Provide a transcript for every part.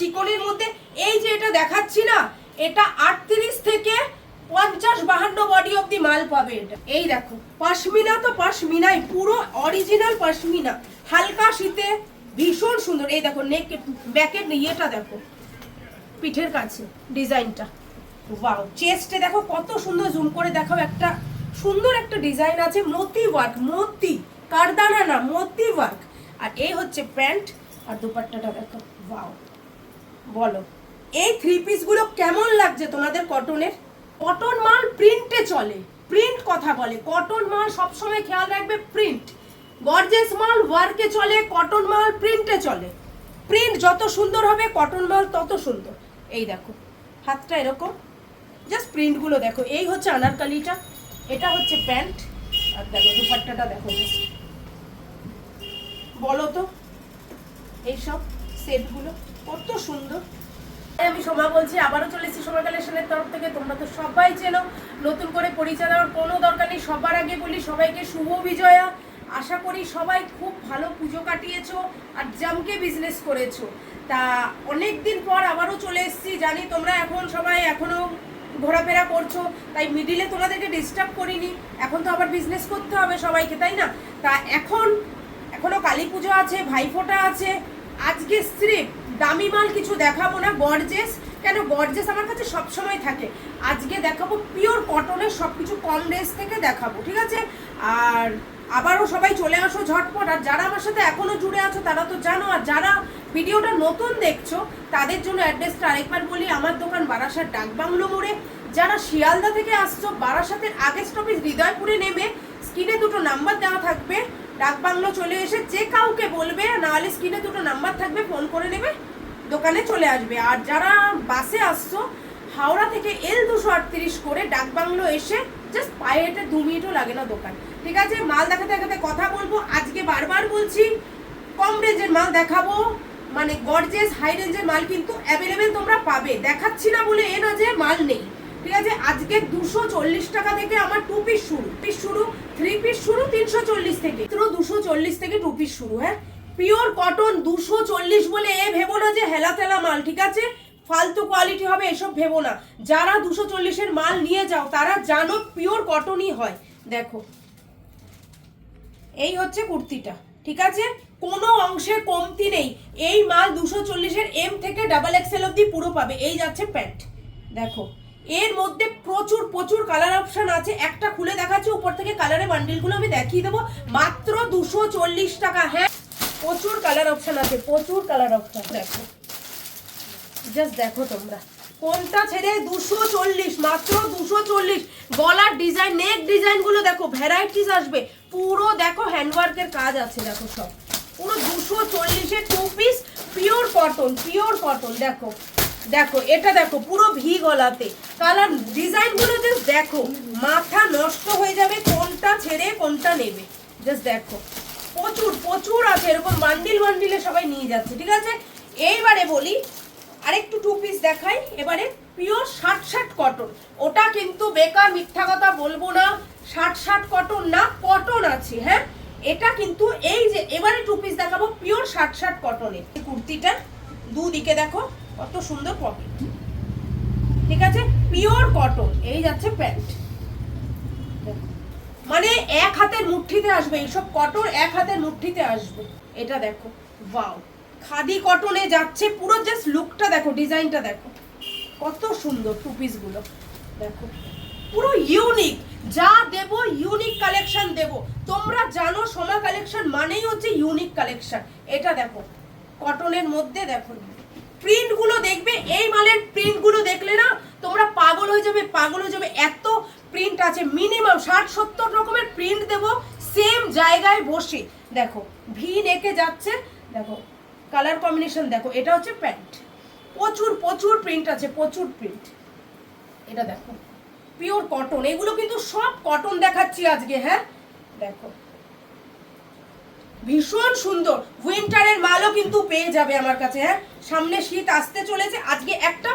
চিকনের মধ্যে। এই যে এটা দেখাচ্ছি না, এটা 38 থেকে 50-52 বডি অব্দি মাল পাবে এটা। এই দেখো পশমিনা তো পশমিনাই, পুরো অরিজিনাল পশমিনা, হালকা শীতে ভীষণ সুন্দর। এই দেখো নেক ব্যাকের ইয়েটা দেখো, পিঠের কাছে ডিজাইনটা, ওয়াও। চেস্টে দেখো কত সুন্দর, জুম করে দেখাও, একটা সুন্দর একটা ডিজাইন আছে, মোতি ওয়ার্ক, মোতি কারদানা না, মোতি ওয়ার্ক। আর এই হচ্ছে প্যান্ট, আর দুপাট্টাটা দেখো, ওয়াও। বলো এই থ্রি পিস গুলো কেমন লাগছে তোমাদের কটনের? কটন মাল প্রিন্টে চলে, প্রিন্ট কথা বলে, কটন মাল সবসময় খেয়াল রাখবে প্রিন্ট। গর্জিয়াস মাল ওয়ার্কে চলে, কটন মাল প্রিন্টে চলে। প্রিন্ট যত সুন্দর হবে কটন মাল তত সুন্দর। এই দেখো হাতটা এরকম, জাস্ট প্রিন্টগুলো দেখো। এই হচ্ছে আনারকালিটা, এটা হচ্ছে প্যান্ট, আর দেখো দুপাট্টাটা দেখো। বলো তো এইসব সেটগুলো কত সুন্দর। আমি সোমা বলছি, আবারও চলে এসেছি সোমা কালেকশনের তরফ থেকে। তোমরা তো সবাই চেনো, নতুন করে পরিচয় দেওয়ার কোনো দরকার নেই। সবার আগে বলি সবাইকে শুভ বিজয়া। আশা করি সবাই খুব ভালো পুজো কাটিয়েছো আর জমকে বিজনেস করেছো। তা অনেক দিন পর আবারও চলে এসেছি, জানি তোমরা এখন সবাই এখনো ঘোরাফেরা করছো, তাই মিডিলে তোমাদেরকে ডিস্টার্ব করিনি। এখন তো আবার বিজনেস করতে হবে সবাইকে, তাই না? তা এখনো কালী পুজো আছে, ভাইফোঁটা আছে। আজকে স্রেফ দামি মাল কিছু দেখাবো না, গর্জেস, কেন গর্জেস আমার কাছে সবসময় থাকে। আজকে দেখাবো পিওর কটনের সব কিছু, কম রেঞ্জ থেকে দেখাবো, ঠিক আছে? আর আবারও সবাই চলে আসো ঝটপট। আর যারা আমার সাথে এখনো জুড়ে আছো তারা তো জানো, আর যারা ভিডিওটা নতুন দেখছো তাদের জন্য অ্যাড্রেসটা আরেকবার বলি। আমার দোকান বারাসাত ডাকবাংলো মোড়ে। যারা শিয়ালদা থেকে আসছো, বারাসাতের আগের স্টপেজ হৃদয়পুরে নেমে স্ক্রিনে দুটো নাম্বার দেওয়া থাকবে, ডাকবাংলো চলে এসে যে কাউকে বলবে, নাহলে স্ক্রিনে দুটো নাম্বার থাকবে, ফোন করে নেবে, দোকানে চলে আসবে। আর যারা বাসে আসছো, হাওড়া থেকে L238 করে ডাকবাংলো এসে জাস্ট পায়ে হেঁটে 2 মিনিটও লাগে না দোকান, ঠিক আছে? মাল দেখাতে দেখাতে কথা বলবো। আজকে বারবার বলছি কম রেঞ্জের মাল দেখাবো, মানে গর্জেস হাই রেঞ্জের মাল কিন্তু অ্যাভেলেবেল তোমরা পাবে। দেখাচ্ছি না বলে এ না যে মাল নেই, ঠিক আছে? আজকে 240 টাকা থেকে আমার 2 পিস শুরু, 3 পিস শুরু 340 থেকে, 240 থেকে 2 পিস শুরু। হ্যাঁ, পিওর কটন 240 বলে এ ভেবো না যে হেলা তেলা মাল, ঠিক আছে? ফালতু কোয়ালিটি হবে এসব ভেবো না। যারা 240-এর মাল নিয়ে যাও তারা জানো পিওর কটনই হয়। দেখো এই হচ্ছে কুর্তিটা, ঠিক আছে? কোনো অংশে কমতি নেই। এই মাল 240-এর M থেকে XXL অবধি পুরো পাবে। এই যাচ্ছে প্যান্ট, দেখো এর মধ্যে প্রচুর কালার অপশন আছে। একটা খুলে দেখাচ্ছি, উপর থেকে কালারের বান্ডিলগুলো আমি দেখিয়ে দেবো। মাত্র 240 টাকা। হ্যাঁ, প্রচুর কালার অপশন আছে, প্রচুর কালার অপশন। দেখো জাস্ট দেখো তোমরা কোনটা ছেড়ে 240, মাত্র 240। গলার ডিজাইন, নেক ডিজাইনগুলো দেখো, ভ্যারাইটিস আসবে পুরো। দেখো হ্যান্ডওয়ার্কের কাজ আছে, দেখো সব পুরো 240-এর 2 পিস পিওর কটন। দেখো এটা দেখো পুরো ভি গলাতে, কালার ডিজাইনগুলো জাস্ট দেখো, মাথা নষ্ট হয়ে যাবে কোনটা ছেড়ে কোনটা নেবে। জাস্ট দেখো প্রচুর আছে, এরকম বান্ডিলে সবাই নিয়ে যাচ্ছে, ঠিক আছে? এইবারে বলি আরেকটু 2 পিস দেখাই। এবারে পিওর 60 কটন, ওটা কিন্তু বেকার মিথ্যা কথা বলবো না, 60 কটন না, কটন আছে। হ্যাঁ, এটা কিন্তু এই যে এবারে 2 পিস দেখাবো পিওর 60 কটনের। কুর্তিটা দুদিকে দেখো কত সুন্দর পকেট, ঠিক আছে? Pure cotton. এই যাচ্ছে প্যান্ট, মানে এক হাতের মুঠ্ঠিতে আসবে এইসব কটন, এক হাতের মুঠ্ঠিতে আসবে। এটা দেখো, ওয়াও, খাদি কটনে যাচ্ছে পুরো। জাস্ট লুকটা দেখো, ডিজাইনটা দেখো কত সুন্দর। 2 পিস গুলো দেখো পুরো ইউনিক, যা দেবো ইউনিক কালেকশন দেবো। তোমরা জানো সোমা কালেকশন মানেই হচ্ছে ইউনিক কালেকশন। এটা দেখো কটনের মধ্যে, দেখো প্রিন্টগুলো দেখবে, এই মালের প্রিন্টগুলো দেখলে না তোমরা পাগল হয়ে যাবে। এত প্রিন্ট আছে, মিনিমাম 60-70 রকমের প্রিন্ট দেবো সেম জায়গায় বসে। দেখো ভি নেকে যাচ্ছে, দেখো কালার কম্বিনেশন দেখো। এটা হচ্ছে প্যান্ট, প্রচুর প্রিন্ট আছে, প্রচুর প্রিন্ট। এটা দেখো পিওর কটন, এগুলো কিন্তু সব কটন দেখাচ্ছি আজকে। হ্যাঁ দেখো ভীষণ সুন্দর, উইন্টারের মালও কিন্তু পেয়ে যাবে আমার কাছে। হ্যাঁ, সামনে শীত আসতে চলেছে, আজকে একটা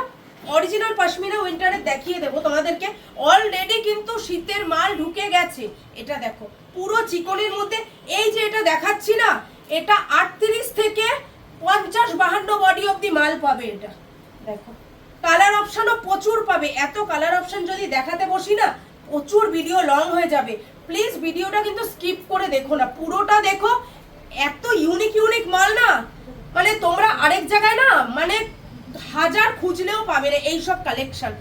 অরিজিনাল পশমিনা উইন্টারে দেখিয়ে দেবো তোমাদেরকে। অলরেডি কিন্তু শীতের মাল ঢুকে গেছে। এটা দেখো পুরো চিকনের মধ্যে। এই যে এটা দেখাচ্ছি না, এটা 38 থেকে 50-52 বডি অবধি মাল পাবে এটা। দেখো কালার অপশনও প্রচুর পাবে। এত কালার অপশন যদি দেখাতে বসি না প্রচুর ভিডিও লং হয়ে যাবে। প্লিজ ভিডিওটা কিন্তু স্কিপ করে দেখো না, পুরোটা দেখো। এত ইউনিক ইউনিক মাল না, মানে তোমরা আরেক জায়গায় না মানে হাজার খুঁজলেও পাবে না এইসব কালেকশন।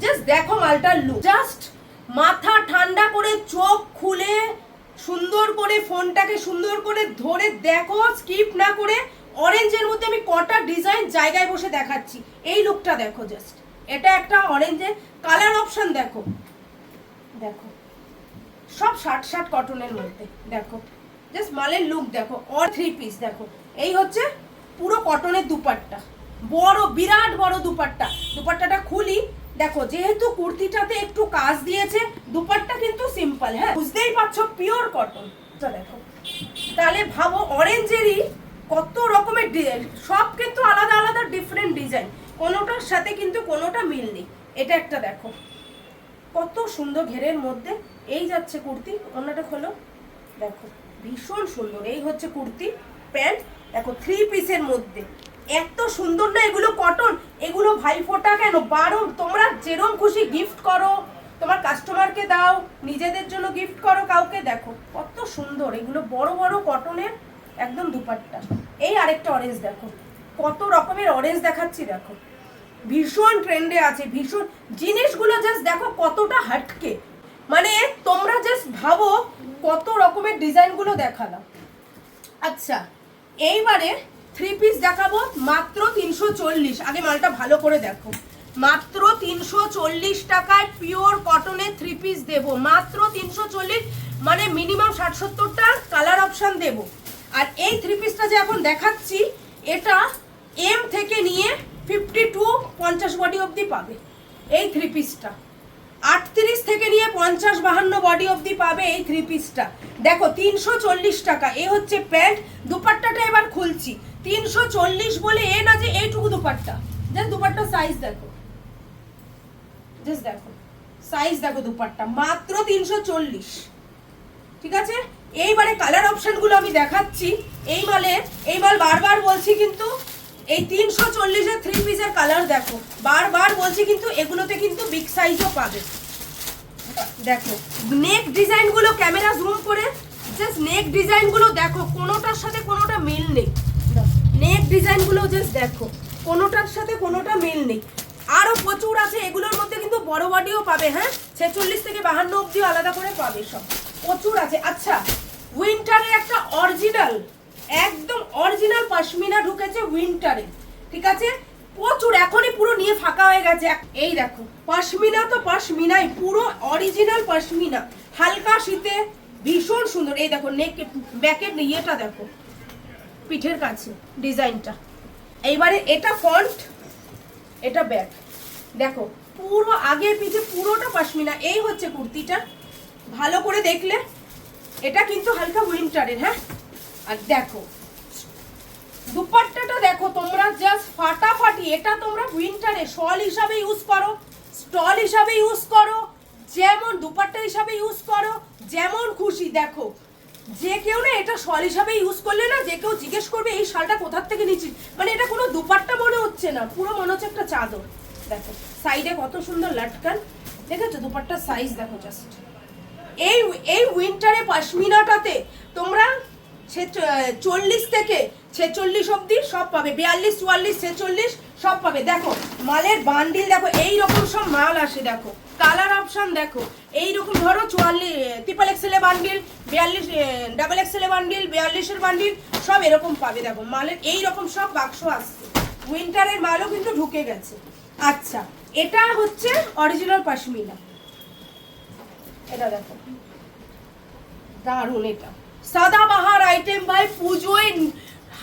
জাস্ট দেখো মালটার লুক, জাস্ট মাথা ঠান্ডা করে চোখ খুলে সুন্দর করে ফোনটাকে সুন্দর করে ধরে দেখো, স্কিপ না করে। অরেঞ্জের মধ্যে আমি কটা ডিজাইন জায়গায় বসে দেখাচ্ছি। এই লুকটা দেখো, জাস্ট এটা একটা অরেঞ্জের কালার অপশন দেখো। দেখো সব শার্ট কটনের মধ্যে, দেখো জাস্ট মালের লুক দেখো। অর 3 পিস দেখো, এই হচ্ছে পুরো কটনের দুপাট্টা, বড় বিরাট বড় দুপাট্টা। দুপাট্টাটা খুলি, দেখো যেহেতু কুর্তিটাতে একটু কাজ দিয়েছে, দুপাট্টা কিন্তু সিম্পল। হ্যাঁ বুঝতেই পারছো পিওর কটন। দেখো তাহলে ভাবো অরেঞ্জেরই কত রকমের ডিজাইন, সব কিন্তু আলাদা আলাদা ডিফারেন্ট ডিজাইন, কোনোটার সাথে কিন্তু কোনোটা মিল নেই। এটা একটা দেখো কত সুন্দর ঘেরের মধ্যে। এই যাচ্ছে কুর্তি, অন্যটা খোলো, দেখো ভীষণ সুন্দর। এই হচ্ছে কুর্তি প্যান্ট, দেখো 3 পিসের মধ্যে এত সুন্দর না এগুলো কটন। এগুলো ভাইফোঁটা কেন 12 তোমরা যেরকম খুশি গিফট করো, তোমার কাস্টমারকে দাও, নিজেদের জন্য গিফট করো কাউকে। দেখো কত সুন্দর এগুলো, বড় বড় কটনের একদম দুপাট্টা। এই আরেকটা অরেঞ্জ দেখো, কত রকমের অরেঞ্জ দেখাচ্ছি। দেখো ভীষণ ট্রেন্ডে আছে, ভীষণ জিনিসগুলো জাস্ট দেখো কতটা হাটকে, মানে তোমরা জাস্ট ভাবো কত রকমের ডিজাইনগুলো দেখালাম। আচ্ছা এইবারে 3 পিস দেখাবো মাত্র 340। আগে মালটা ভালো করে দেখো, মাত্র 340 টাকায় পিওর কটনের 3 পিস দেবো, মাত্র 340। মানে মিনিমাম 60-70টা কালার অপশন দেবো। আর এই 3 পিসটা যে এখন দেখাচ্ছি এটা এম থেকে নিয়ে 50-50 বডি অবধি পাবে এই 3 পিসটা। 38 থেকে নিয়ে 50-52 বডি অবধি পাবে এই 3 পিসটা। দেখো 340 টাকা। এই হচ্ছে প্যান্ট, দুপাট্টাটা এবার খুলছি। 340 বলে এ না যে এইটুকু দুপাট্টা, জাস্ট দুপাট্টার সাইজ দেখো, জাস্ট দেখো সাইজ দেখো দুপাট্টা, মাত্র 340। ঠিক আছে, এইবারে কালার অপশনগুলো আমি দেখাচ্ছি। এই মাল বারবার বলছি কিন্তু এই 340-এর 3 পিসের কালার দেখো, বারবার বলছি কিন্তু এগুলোতে কিন্তু বিগ সাইজও পাবে। দেখো নেক ডিজাইনগুলো ক্যামেরা জুম করে জাস্ট নেক ডিজাইনগুলো দেখো, কোনোটার সাথে কোনোটা মিল নেই। নেক ডিজাইনগুলো জাস্ট দেখো, কোনোটার সাথে কোনোটা মিল নেই। আরো প্রচুর আছে, এগুলোর মধ্যে কিন্তু বড় বডিও পাবে। হ্যাঁ 46 থেকে 52 অবধিও আলাদা করে পাবে, সব প্রচুর আছে। আচ্ছা উইন্টারে একটা অরিজিনাল, একদম অরিজিনাল পশমিনা ঢুকেছে উইন্টারে, ঠিক আছে প্রচুর, এখনই পুরো নিয়ে ফাঁকা হয়ে গেছে। এই দেখো পশমিনা তো পশমিনাই, পুরো অরিজিনাল পশমিনা, হালকা শীতে ভীষণ সুন্দর। এই দেখো নেক ব্যাকের ইয়েটা দেখো, পিঠের কাছে ডিজাইনটা। এইবারে এটা ফ্রন্ট, এটা ব্যাক, দেখো পুরো আগে পিছে পুরোটা পশমিনা। এই হচ্ছে কুর্তিটা, ভালো করে দেখলে এটা কিন্তু হালকা উইন্টারের। হ্যাঁ আর দেখো দুপাট্টাটা দেখো তোমরা জাস্ট ফাটাফাটি। এটা তোমরা উইন্টারে শল হিসাবে ইউজ করো, স্টল হিসাবে ইউজ করো, যেমন দুপাট্টা হিসাবে ইউজ করো, যেমন খুশি। দেখো যে কেউ না এটা শল হিসাবে ইউজ করলে না যে কেউ জিজ্ঞেস করবে এই শালটা কোথার থেকে নিচ্ছিস, মানে এটা কোনো দুপাট্টা মনে হচ্ছে না, পুরো মনে হচ্ছে একটা চাদর। দেখো সাইডে কত সুন্দর লাটকান, দেখেছো দুপাট্টার সাইজ দেখো জাস্ট। এই উইন্টারে পশমিনাটাতে তোমরা 40 থেকে 46 অবধি সব পাবে, 42, 44, 46 সব পাবে। দেখো মালের বান্ডিল দেখো, এই রকম সব মাল আসে। দেখো কালার অপশন দেখো, এই রকম ধরো 44 XXL বান্ডিল, 42 XXL বান্ডিল, 42-এর বান্ডিল সব এরকম পাবে। দেখো মালের এই রকম সব বাক্স আসছে, উইন্টারের মালও কিন্তু ঢুকে গেছে। আচ্ছা এটা হচ্ছে অরিজিনাল পশমিনা, এটা দেখো দারুন, এটা সাদাবাহার আইটেম ভাই, পুজোয়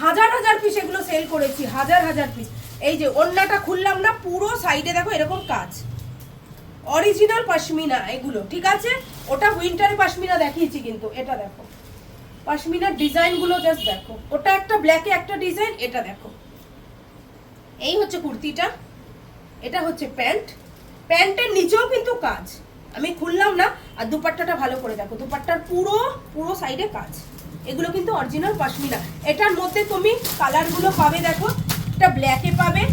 হাজার পিস এগুলো সেল করেছি, হাজার পিস। এই যে ওন্নাটা খুললাম না, পুরো সাইডে দেখো এরকম কাজ, অরিজিনাল পশমিনা এগুলো, ঠিক আছে। ওটা উইন্টারে পশমিনা দেখিয়েছি, কিন্তু এটা দেখো পশমিনার ডিজাইনগুলো জাস্ট দেখো, ওটা একটা ব্ল্যাকে একটা ডিজাইন, এটা দেখো। এই হচ্ছে কুর্তিটা, এটা হচ্ছে প্যান্ট, প্যান্টের নিচেও কিন্তু কাজ, আমি খুললাম না। আর দুপাট্টাটা ভালো করে দেখো, দুপাট্টার পুরো সাইডে কাজ, এগুলো কিন্তু অরিজিনাল পশমিনা। এটার মধ্যে তুমি কালারগুলো পাবে, দেখো একটা ব্ল্যাকে পাবে,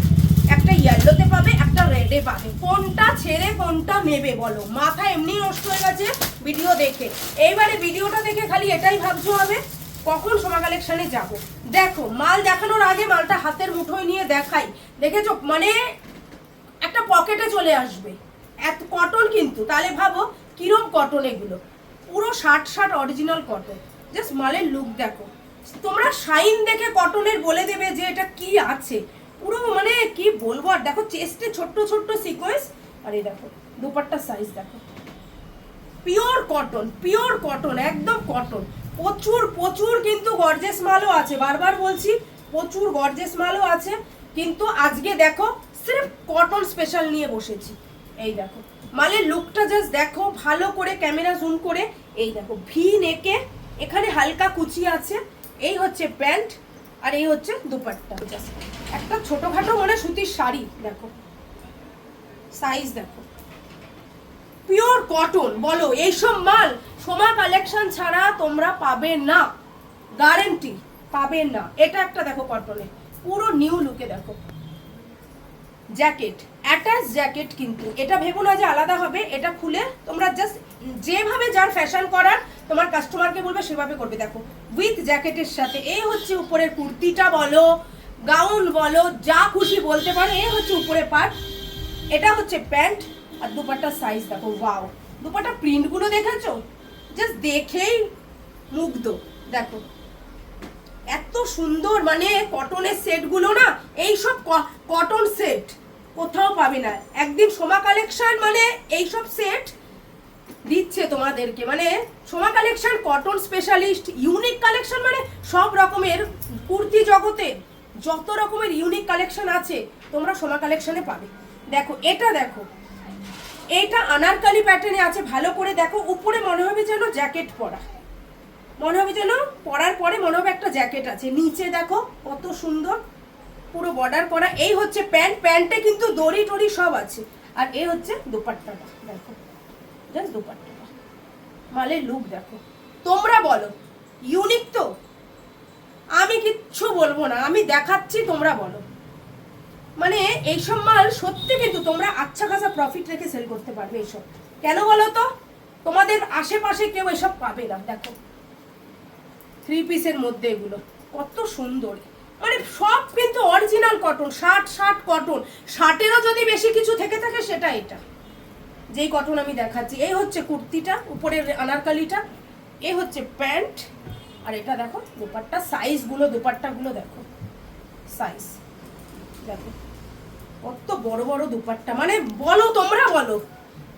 একটা ইয়েলোতে পাবে, একটা রেডে পাবে। কোনটা ছেড়ে কোনটা নেবে বলো? মাথা এমনি নষ্ট হয়ে গেছে ভিডিও দেখে। এইবারে ভিডিওটা দেখে খালি এটাই ভাবছো হবে কখন সোমা কালেকশনে যাব। দেখো মাল দেখানোর আগে মালটা হাতের মুঠোয় নিয়ে দেখাই, দেখেছো মানে একটা পকেটে চলে আসবে এত কটন। কিন্তু তাহলে ভাবো কিরম কটন এগুলো, পুরো 60 অরিজিনাল কটন। জাস্ট মালের লুক দেখো, তোমরা শাইন দেখে কটনের বলে দেবে যে এটা কি আছে, পুরো মানে কি বলবো। আর দেখো চেস্টে ছোট্ট ছোট্ট সিকোয়েন্স, আর এই দেখো দুপাট্টার সাইজ দেখো, পিওর কটন একদম কটন। প্রচুর প্রচুর কিন্তু গর্জেস মালও আছে, বারবার বলছি প্রচুর গর্জেস মালও আছে। কিন্তু আজকে দেখো সির্ফ কটন স্পেশাল নিয়ে বসেছি। এই দেখো মালের লুকটা জাস্ট দেখো ভালো করে, ক্যামেরা জুম করে। এই দেখো ভি নেকে, এখানে হালকা কুচি আছে। এই হচ্ছে প্যান্ট আর এই হচ্ছে দুপাট্টা। একটা ছোটখাটো মানে সুতির শাড়ি, দেখো সাইজ দেখো, পিওর কটন। বলো এইসব মাল সোমা কালেকশন ছাড়া তোমরা পাবে না, গ্যারান্টি পাবে না। এটা একটা দেখো কটনে পুরো নিউ লুকে, দেখো জ্যাকেট, অ্যাটাচ জ্যাকেট। কিন্তু এটা ভেবো না যে আলাদা হবে, এটা খুলে তোমরা জাস্ট যেভাবে যার ফ্যাশন করার তোমার কাস্টমারকে বলবে সেভাবে করবে। দেখো উইথ জ্যাকেটের সাথে। এই হচ্ছে উপরের কুর্তিটা বলো, গাউন বলো, যা খুশি বলতে পারো। এই হচ্ছে উপরে পার্ট, এটা হচ্ছে প্যান্ট আর দুপাট্টার সাইজ দেখো। ওয়াও, দুপাট্টা প্রিন্টগুলো দেখেছো? জাস্ট দেখেই মুগ্ধ। দেখো এত সুন্দর, মানে কটনের সেটগুলো না, এইসব কটন সেট কোথাও পাবে না। একদিন সোমা কালেকশন মানে এইসব সেট দিচ্ছে তোমাদেরকে, মানে Soma collection cotton specialist, unique collection, মানে সব রকমের কুর্তি জগতে যত রকমের ইউনিক কালেকশন আছে তোমরা সোমা কালেকশনে পাবে। দেখো এটা দেখো, এটা আনারকালি প্যাটার্নে আছে। ভালো করে দেখো, উপরে মনে হবে যেন জ্যাকেট পরা, মনে হবে যেন পরার পরে মনে হবে একটা জ্যাকেট আছে। নিচে দেখো কত সুন্দর পুরো বর্ডার করা। এই হচ্ছে প্যান্ট, প্যান্টে কিন্তু দড়ি টড়ি সব আছে। আর এই হচ্ছে দুপাট্টাটা, দেখো জাস্ট দুপাট্টাটা। মালের লুক দেখো, তোমরা বলো ইউনিক তো? আমি কিচ্ছু বলবো না, আমি দেখাচ্ছি, তোমরা বলো। মানে এইসব মাল সত্যি কিন্তু তোমরা আচ্ছা খাসা প্রফিট রেখে সেল করতে পারবে এইসব। কেন বলো তো? তোমাদের আশেপাশে কেউ এসব পাবে না। দেখো 3 পিসের মধ্যে এগুলো কত সুন্দর, মানে সব কিন্তু অরিজিনাল কটন। 60 কটন, 60-এরও যদি বেশি কিছু থেকে থাকে সেটা এটা, যেই কটন আমি দেখাচ্ছি। এই হচ্ছে কুর্তিটা, উপরের আনারকালিটা, এই হচ্ছে প্যান্ট, আর এটা দেখো দুপাট্টা। সাইজগুলো, দুপাট্টাগুলো দেখো সাইজ দেখো, কত বড় বড় দুপাট্টা। মানে বলো, তোমরা বলো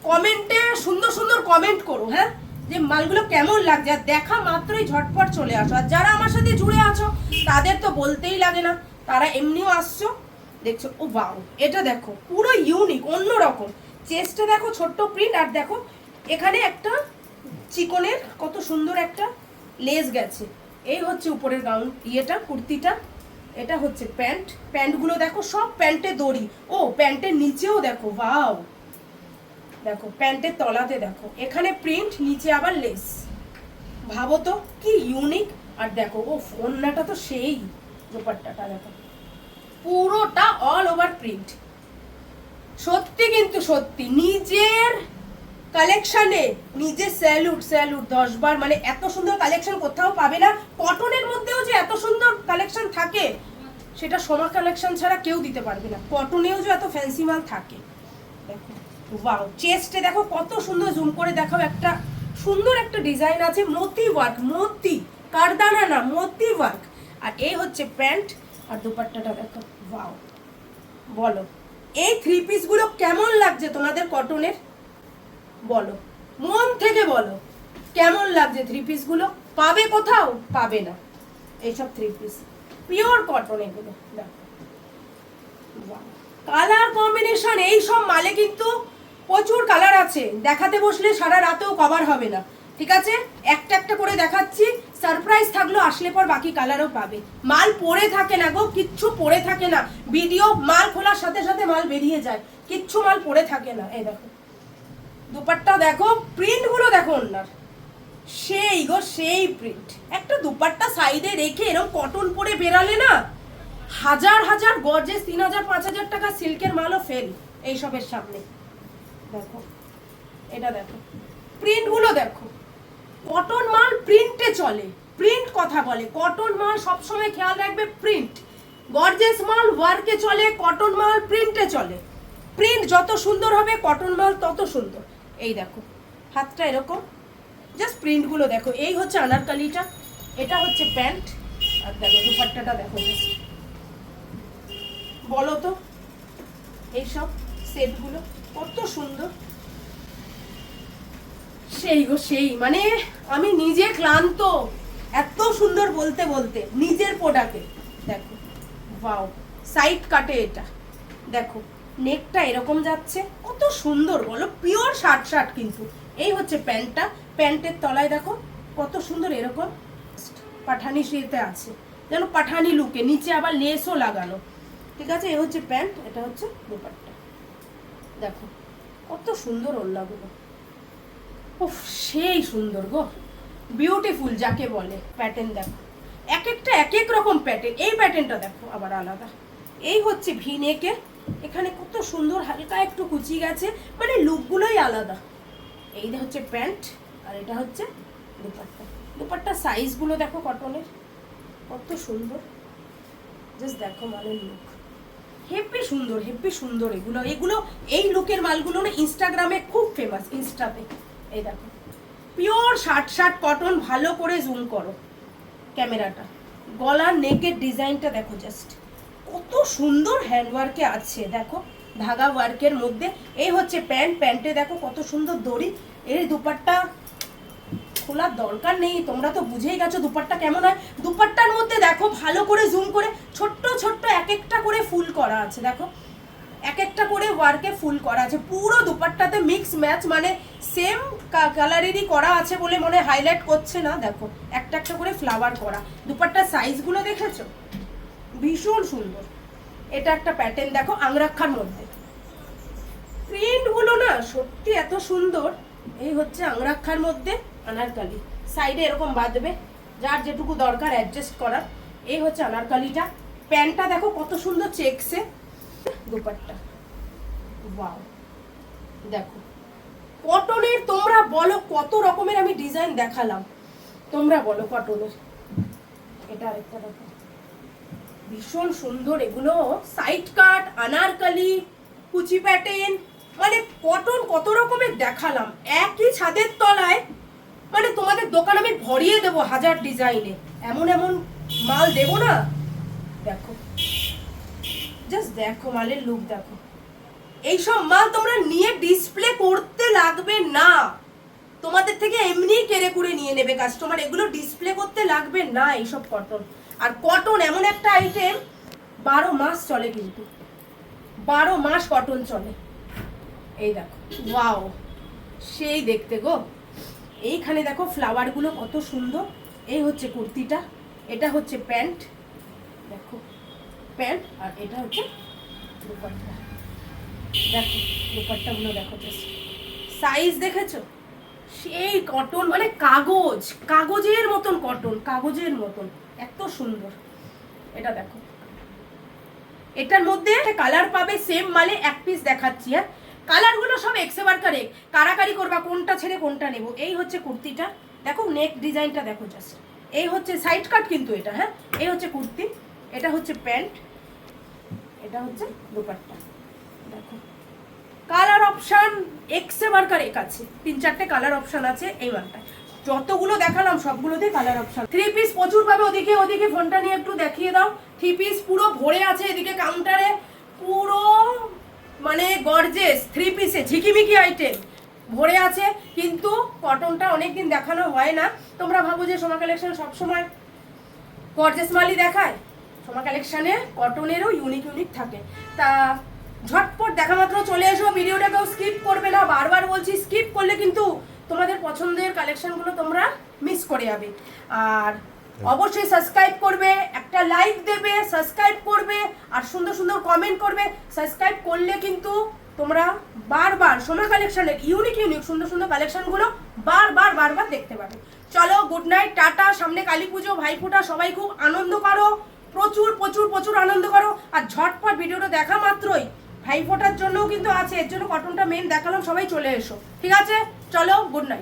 কমেন্টে, সুন্দর সুন্দর কমেন্ট করো, হ্যাঁ, যে মালগুলো কেমন লাগছে। আর দেখা মাত্রই ঝটপট চলে আসো। আর যারা আমার সাথে জুড়ে আছো তাদের তো বলতেই লাগে না, তারা এমনিও আসছো। দেখছো, ও বাউ, এটা দেখো পুরো ইউনিক, অন্যরকম। চেস্টে দেখো ছোট্ট প্রিন্ট, আর দেখো এখানে একটা চিকনের কত সুন্দর একটা লেস গেছে। এই হচ্ছে উপরের গাউন, ইয়েটা কুর্তিটা। এটা হচ্ছে প্যান্ট, প্যান্টগুলো দেখো সব প্যান্টে দড়ি। ও প্যান্টের নিচেও দেখো, ওয়াও, দেখো প্যান্টের তলাতে দেখো এখানে প্রিন্ট, নিচে আবার লেস। ভাবো তো কি ইউনিক। আর দেখো ও ওড়নাটা তো সেই, দোপাট্টাটা দেখো পুরোটা অল ওভার প্রিন্ট। সত্যি কিন্তু সত্যি নিজের কালেকশনে নিজে স্যালুট 10 বার। মানে এত সুন্দর কালেকশন কোথাও পাবে না। কটনের মধ্যেও যে এত সুন্দর কালেকশন থাকে সেটা সোমা কালেকশন ছাড়া কেউ দিতে পারবে না। কটনেও যে এত ফ্যান্সি মাল থাকে দেখো। ওয়াও, চেস্টে দেখো কত সুন্দর, জুম করে দেখাও, একটা সুন্দর একটা ডিজাইন আছে, মতি ওয়ার্ক, মতি কারদানা না, মতি ওয়ার্ক। আর এই হচ্ছে প্যান্ট আর দুপাট্টাটা দেখো। ওয়াও, বলো এই 3 পিসগুলো কেমন লাগছে তোমাদের কটনের? বলো, মন থেকে বলো কেমন লাগছে 3 পিসগুলো? পাবে কোথাও? পাবে না এইসব 3 পিস, পিওর কটন এগুলো। দেখো কালার কম্বিনেশন, এই সব মালে কিন্তু প্রচুর কালার আছে, দেখাতে বসলে সারা রাতেও কভার হবে না। ঠিক আছে, একটা একটা করে দেখাচ্ছি, সারপ্রাইজ থাকলো, আসলে পর বাকি কালারও পাবে। মাল পরে থাকে না গো, কিচ্ছু পরে থাকে না। ভিডিও মাল খোলার সাথে সাথে মাল বেরিয়ে যায়, কিচ্ছু মাল পরে থাকে না। এই দেখো দুপাট্টা দেখো, প্রিন্টগুলো দেখো ওনার, সেই গো সেই প্রিন্ট। একটা দুপাট্টা সাইডে রেখে এরকম কটন পরে বেরালে না, হাজার হাজার গর্জেস 3000-5000 টাকা সিল্কের মালও ফেল এইসবের সামনে। দেখো এটা দেখো, প্রিন্টগুলো দেখো, কটন মাল প্রিন্টে চলে, প্রিন্ট কথা বলে, কটন মাল সবসময় খেয়াল রাখবে প্রিন্ট। গর্জেস মাল ওয়ার্কে চলে, কটন মাল প্রিন্টে চলে। প্রিন্ট যত সুন্দর হবে কটন মাল তত সুন্দর। এই দেখো হাতটা এরকম, জাস্ট প্রিন্টগুলো দেখো। এই হচ্ছে আনারকালিটা, এটা হচ্ছে প্যান্ট, আর দেখো দুপাট্টাটা দেখো। বলো তো এইসব সেটগুলো কত সুন্দর, সেই গো সেই। মানে আমি নিজে ক্লান্ত এত সুন্দর বলতে বলতে নিজের প্রোডাক্টে। দেখো ওয়াও, সাইড কাটে এটা, দেখো নেকটা এরকম যাচ্ছে, কত সুন্দর বলো, পিওর শার্ট কিন্তু। এই হচ্ছে প্যান্টটা, প্যান্টের তলায় দেখো কত সুন্দর এরকম পাঠানি শীতে আছে, যেন পাঠানি লুকে, নিচে আবার লেসও লাগানো, ঠিক আছে। এই হচ্ছে প্যান্ট, এটা হচ্ছে দুপাট্টা, দেখো কত সুন্দর ওড়নাগুলো, উফ সেই সুন্দর গো, বিউটিফুল যাকে বলে। প্যাটার্ন দেখো, এক একটা এক এক রকম প্যাটার্ন। এই প্যাটার্নটা দেখো আবার আলাদা। এই হচ্ছে ভি নেকে, এখানে কত সুন্দর হালকা একটু কুচি গেছে, মানে লুকগুলোই আলাদা। এই হচ্ছে প্যান্ট, আর এটা হচ্ছে দুপাট্টা। দুপাট্টা সাইজগুলো দেখো কটনের, কত সুন্দর, জাস্ট দেখো মালের লুক, হেব্বি সুন্দর হেব্বি সুন্দর। এগুলো এগুলো এই লুকের মালগুলো না ইনস্টাগ্রামে খুব ফেমাস, ইনস্টাতে। এই দেখো পিওর শার্ট কটন, ভালো করে জুম করো ক্যামেরাটা। গলার নেকের ডিজাইনটা দেখো, জাস্ট কত সুন্দর হ্যান্ডওয়ার্কে আছে, দেখো ধাগা ওয়ার্কের মধ্যে। এই হচ্ছে প্যান্ট, প্যান্টে দেখো কত সুন্দর দড়ি। এই দুপাট্টা খোলার দরকার নেই, তোমরা তো বুঝেই গেছো দুপাট্টা কেমন হয়। দুপাট্টার মধ্যে দেখো ভালো করে জুম করে ছোট্ট ছোট্ট এক একটা করে ফুল করা আছে, দেখো এক একটা করে ওয়ার্কে ফুল করা আছে। পুরো দুপাট্টাতে মিক্স ম্যাচ, মানে সেম কালারেরই করা আছে বলে মনে হাইলাইট করছে না। দেখো একটা একটা করে ফ্লাওয়ার করা। দুপাট্টার সাইজগুলো দেখেছো, ভীষণ সুন্দর। এটা একটা প্যাটার্ন দেখো আংরাক্ষার মধ্যে, প্রিন্টগুলো না সত্যি এত সুন্দর। এই হচ্ছে আংরাক্ষার মধ্যে আনারকালি, সাইডে এরকম বাঁধবে, যার যেটুকু দরকার অ্যাডজাস্ট করার। এই হচ্ছে আনারকালিটা, প্যান্টটা দেখো কত সুন্দর চেকসে, দুপাট্টা ওয়াও। দেখো কটনের তোমরা বলো কত রকমের আমি ডিজাইন দেখালাম, তোমরা বলো কটনের। এটা আরেকটা দেখো, ভীষণ সুন্দর। এগুলো সাইড কাট, আনারকালি, কুচি প্যাটার্ন, মানে কটন কত রকমের দেখালাম একই ছাদের তলায়। মানে তোমাদের দোকান আমি ভরিয়ে দেবো হাজার ডিজাইনে, এমন এমন মাল দেবো না। দেখো জাস্ট দেখো মালের লুক দেখো। এইসব মাল তোমরা নিয়ে ডিসপ্লে করতে লাগবে না, তোমাদের থেকে এমনি কেড়ে কুড়ে নিয়ে নেবে কাস্টমার, এগুলো ডিসপ্লে করতে লাগবে না এইসব কটন। আর কটন এমন একটা আইটেম 12 মাস চলে, কিন্তু 12 মাস কটন চলে। এই দেখো ওয়াও সেই দেখতে গো। এইখানে দেখো ফ্লাওয়ারগুলো কত সুন্দর। এই হচ্ছে কুর্তিটা, এটা হচ্ছে প্যান্ট, দেখো প্যান্ট, আর এটা হচ্ছে দুপাট্টা। দেখো দুপাট্টাগুলো দেখো, সাইজ দেখেছো, সেই কটন, মানে কাগজ, কাগজের মতন কটন, কাগজের মতন, এত সুন্দর। এটা দেখো, এটার মধ্যে কালার পাবে সেম মালে, এক পিস দেখাচ্ছি। হ্যাঁ কালারগুলো সব এক্সে বার্কার এক, কারাকারি করবা কোনটা ছেড়ে কোনটা নেব। এই হচ্ছে কুর্তিটা, দেখো নেক ডিজাইনটা দেখো জাস্ট। এই হচ্ছে সাইড কাট কিন্তু এটা। হ্যাঁ এই হচ্ছে কুর্তি, এটা হচ্ছে প্যান্ট, এটা হচ্ছে দুপাট্টা। দেখো কালার অপশন এক্সে বার্কার এক আছে, 3-4টে কালার অপশন আছে এই মালটা। যতগুলো দেখালাম সবগুলোতে কালার অপশন। 3 পিস প্রচুর পাবে। ওদিকে ওদিকে ফোনটা নিয়ে একটু দেখিয়ে দাও। 3 পিস পুরো ভরে আছে এদিকে কাউন্টারে, পুরো মানে গর্জেস 3 পিসে ঝিকিমিকি আইটেম ভরে আছে। কিন্তু কটনটা অনেকদিন দেখানো হয় না। তোমরা ভাবো যে সোমা কালেকশন সবসময় গর্জেস মালই দেখায়, সোমা কালেকশনে কটনেরও ইউনিক ইউনিক থাকে। তা ঝটপট দেখা মাত্র চলে এসো, ভিডিওটাকেও স্কিপ করবে না, বারবার বলছি স্কিপ করলে কিন্তু তোমাদের পছন্দের কালেকশনগুলো তোমরা মিস করে যাবে। আর অবশ্যই সাবস্ক্রাইব করবে, একটা লাইক দেবে, সাবস্ক্রাইব করবে, আর সুন্দর সুন্দর কমেন্ট করবে। সাবস্ক্রাইব করলে কিন্তু তোমরা বারবার সোমা কালেকশনের ইউনিক ইউনিক সুন্দর সুন্দর কালেকশনগুলো বারবার দেখতে পাবে। চলো গুড নাইট, টাটা। সামনে কালী পুজো, ভাইফোঁটা, সবাই খুব আনন্দ করো, প্রচুর আনন্দ করো। আর ঝটপট ভিডিওটা দেখা মাত্রই ভাইফোঁটার জন্যও কিন্তু আছে, এর জন্য কটনটা মেন দেখালাম, সবাই চলে এসো, ঠিক আছে? চলো গুড নাইট।